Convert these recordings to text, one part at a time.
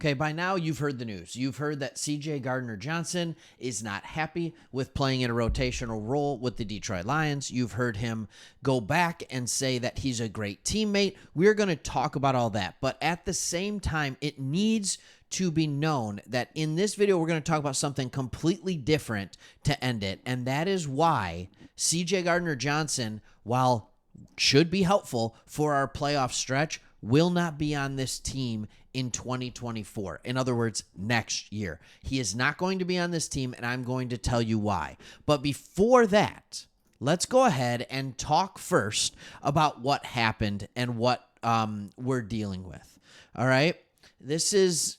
Okay, by now you've heard the news. You've heard that CJ Garner Johnson is not happy with playing in a rotational role with the Detroit Lions. You've heard him go back and say that he's a great teammate. We're going to talk about all that. But at the same time, it needs to be known that in this video, we're going to talk about something completely different to end it. And that is why CJ Garner Johnson, while should be helpful for our playoff stretch, will not be on this team in 2024. In other words, next year. He is not going to be on this team, and I'm going to tell you why. But before that, let's go ahead and talk first about what happened and what we're dealing with. All right? This is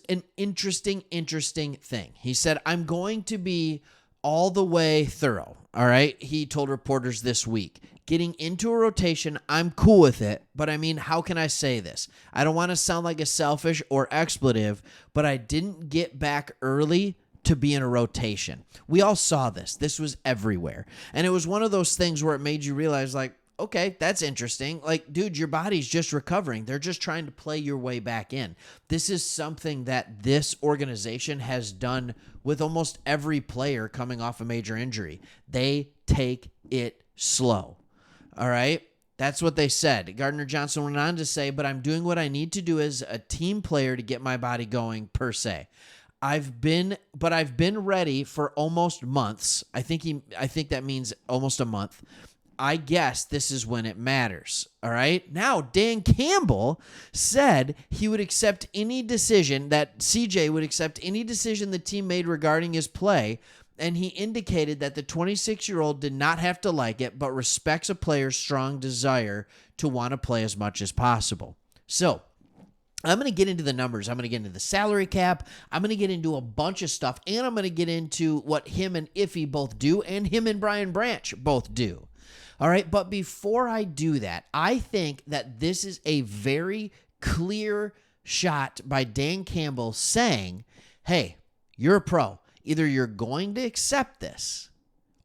an interesting thing. He said, I'm going to be all the way thorough. All right? He told reporters this week. Getting into a rotation, I'm cool with it, but I mean, how can I say this? I don't want to sound like a selfish or expletive, but I didn't get back early to be in a rotation. We all saw this. This was everywhere. And it was one of those things where it made you realize, like, okay, that's interesting. Like, dude, your body's just recovering. They're just trying to play your way back in. This is something that this organization has done with almost every player coming off a major injury. They take it slow. All right? That's what they said. Gardner Johnson went on to say, but I'm doing what I need to do as a team player to get my body going, per se. I've been ready for almost months. I think that means almost a month. I guess this is when it matters. All right? Now, Dan Campbell said he would accept any decision, that CJ would accept any decision the team made regarding his play, and he indicated that the 26-year-old did not have to like it, but respects a player's strong desire to want to play as much as possible. So, I'm going to get into the numbers. I'm going to get into the salary cap. I'm going to get into a bunch of stuff, and I'm going to get into what him and Iffy both do, and him and Brian Branch both do. All right, but before I do that, I think that this is a very clear shot by Dan Campbell saying, hey, you're a pro. Either you're going to accept this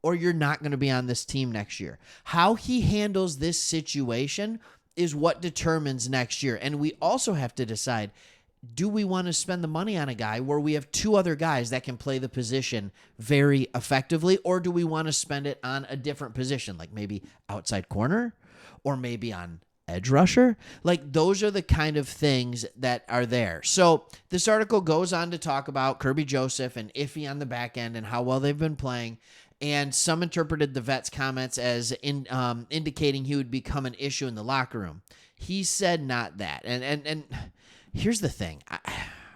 or you're not going to be on this team next year. How he handles this situation is what determines next year. And we also have to decide, do we want to spend the money on a guy where we have two other guys that can play the position very effectively, or do we want to spend it on a different position, like maybe outside corner or maybe on edge rusher? Like, those are the kind of things that are there. So this article goes on to talk about Kirby Joseph and Iffy on the back end and how well they've been playing. And some interpreted the vet's comments as indicating he would become an issue in the locker room. He said not that. And here's the thing.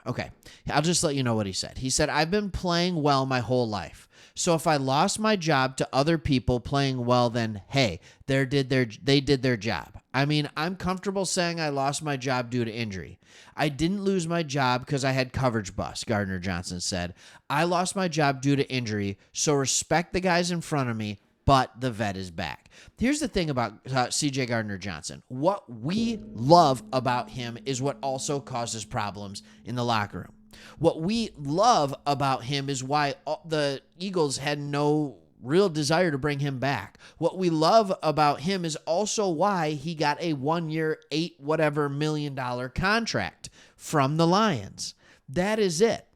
Okay, I'll just let you know what he said. He said, I've been playing well my whole life. So if I lost my job to other people playing well, then hey, they did their job. I mean, I'm comfortable saying I lost my job due to injury. I didn't lose my job because I had coverage bust, Gardner Johnson said. I lost my job due to injury, so respect the guys in front of me, but the vet is back. Here's the thing about CJ Garner Johnson. What we love about him is what also causes problems in the locker room. What we love about him is why the Eagles had no real desire to bring him back. What we love about him is also why he got a 1-year, $8 million contract from the Lions. That is it.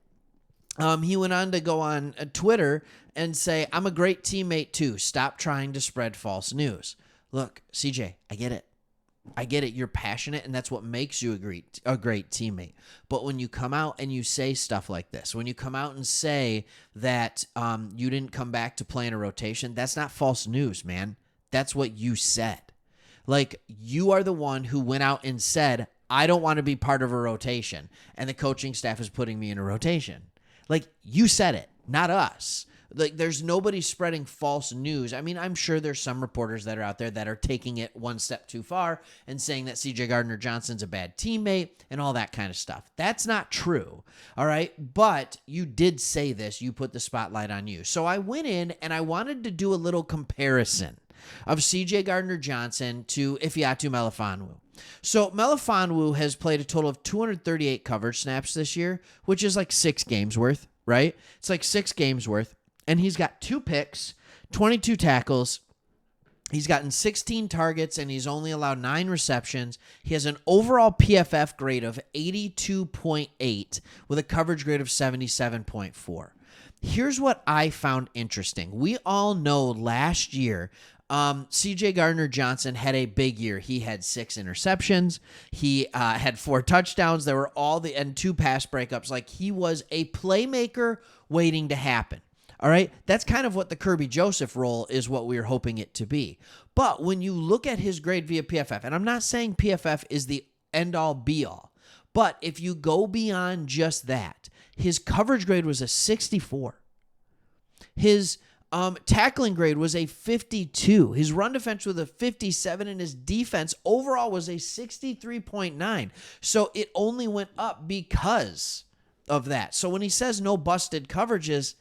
He went on to go on Twitter and say, I'm a great teammate too. Stop trying to spread false news. Look, CJ, I get it. You're passionate, and that's what makes you a great teammate. But when you come out and you say stuff like this, when you come out and say that you didn't come back to play in a rotation, that's not false news, man. That's what you said. Like, you are the one who went out and said, I don't want to be part of a rotation, and the coaching staff is putting me in a rotation. Like, you said it, not us. Like, there's nobody spreading false news. I mean, I'm sure there's some reporters that are out there that are taking it one step too far and saying that CJ Garner Johnson's a bad teammate and all that kind of stuff. That's not true, all right? But you did say this. You put the spotlight on you. So I went in and I wanted to do a little comparison of CJ Garner Johnson to Ifeatu Melifonwu. So Melifonwu has played a total of 238 coverage snaps this year, which is like 6 games worth, right? It's like 6 games worth. And he's got 2 picks, 22 tackles, He's gotten 16 targets and he's only allowed 9 receptions. He has an overall PFF grade of 82.8 with a coverage grade of 77.4. Here's what I found interesting. We all know last year, CJ Garner Johnson had a big year. He had 6 interceptions. He had 4 touchdowns. There were and 2 pass breakups. Like, he was a playmaker waiting to happen. All right, that's kind of what the Kirby Joseph role is, what we were hoping it to be. But when you look at his grade via PFF, and I'm not saying PFF is the end-all, be-all, but if you go beyond just that, his coverage grade was a 64. His tackling grade was a 52. His run defense was a 57, and his defense overall was a 63.9. So it only went up because of that. So when he says no busted coverages,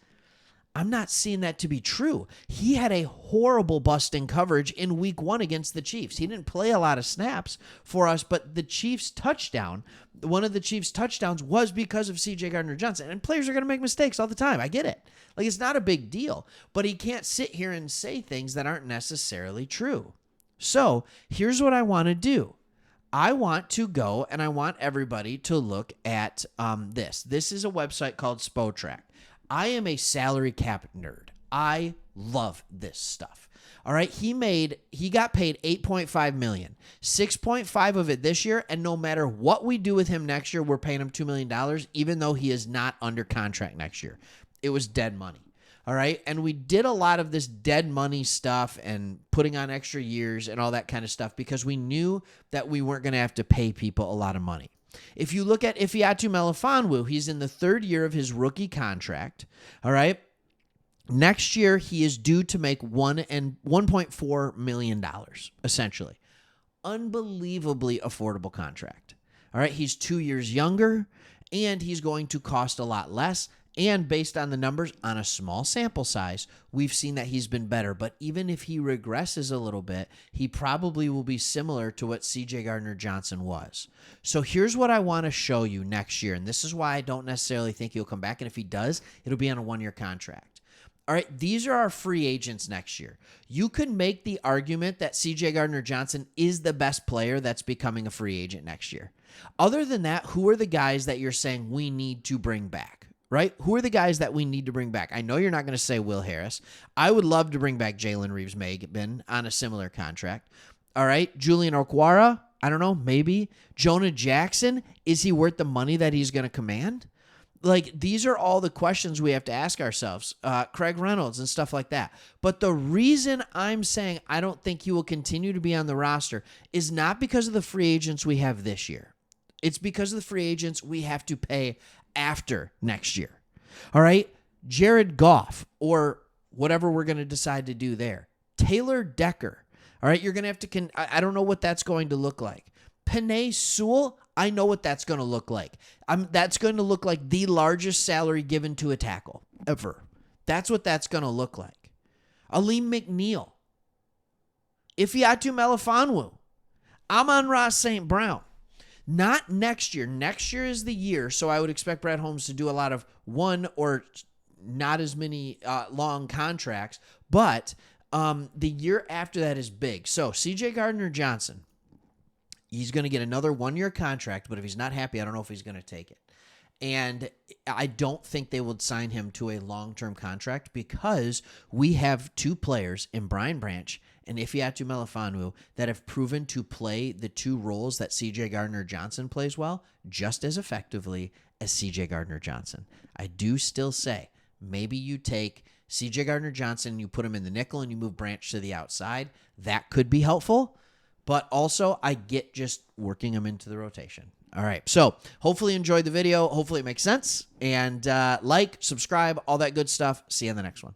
I'm not seeing that to be true. He had a horrible busting coverage in week 1 against the Chiefs. He didn't play a lot of snaps for us, but the Chiefs touchdown, one of the Chiefs touchdowns was because of CJ Garner Johnson. And players are going to make mistakes all the time. I get it. Like, it's not a big deal, but he can't sit here and say things that aren't necessarily true. So here's what I want to do. I want to go and I want everybody to look at this. This is a website called Spotrac. I am a salary cap nerd. I love this stuff. All right, he got paid $8.5 million, 6.5 of it this year, and no matter what we do with him next year, we're paying him $2 million, even though he is not under contract next year. It was dead money. All right, and we did a lot of this dead money stuff and putting on extra years and all that kind of stuff because we knew that we weren't going to have to pay people a lot of money. If you look at Ifeatu Melifonwu, he's in the 3rd year of his rookie contract. All right. Next year, he is due to make $1.4 million, essentially. Unbelievably affordable contract. All right. He's 2 years younger, and he's going to cost a lot less. And based on the numbers, on a small sample size, we've seen that he's been better. But even if he regresses a little bit, he probably will be similar to what CJ Garner Johnson was. So here's what I want to show you next year. And this is why I don't necessarily think he'll come back. And if he does, it'll be on a 1-year contract. All right, these are our free agents next year. You could make the argument that CJ Garner Johnson is the best player that's becoming a free agent next year. Other than that, who are the guys that you're saying we need to bring back? Right? Who are the guys that we need to bring back? I know you're not going to say Will Harris. I would love to bring back Jalen Reeves-Maybin on a similar contract. All right. Julian Okwara, I don't know, maybe. Jonah Jackson, is he worth the money that he's going to command? Like, these are all the questions we have to ask ourselves. Craig Reynolds and stuff like that. But the reason I'm saying I don't think he will continue to be on the roster is not because of the free agents we have this year. It's because of the free agents we have to pay after next year. All right. Jared Goff, or whatever we're going to decide to do there. Taylor Decker. All right. You're going to have to, I don't know what that's going to look like. Penei Sewell, I know what that's going to look like. That's going to look like the largest salary given to a tackle ever. That's what that's going to look like. Aleem McNeil. Ifeatu Melifonwu. Amon-Ra St. Brown. Not next year. Next year is the year, so I would expect Brad Holmes to do a lot of one or not as many long contracts, but the year after that is big. So CJ Garner Johnson, he's going to get another 1-year contract, but if he's not happy, I don't know if he's going to take it. And I don't think they would sign him to a long-term contract because we have 2 players in Brian Branch and Ifeatu Melifonwu that have proven to play the 2 roles that CJ Garner Johnson plays well just as effectively as CJ Garner Johnson. I do still say maybe you take CJ Garner Johnson, you put him in the nickel, and you move Branch to the outside. That could be helpful, but also I get just working him into the rotation. All right, so hopefully you enjoyed the video. Hopefully it makes sense. And like, subscribe, all that good stuff. See you in the next one.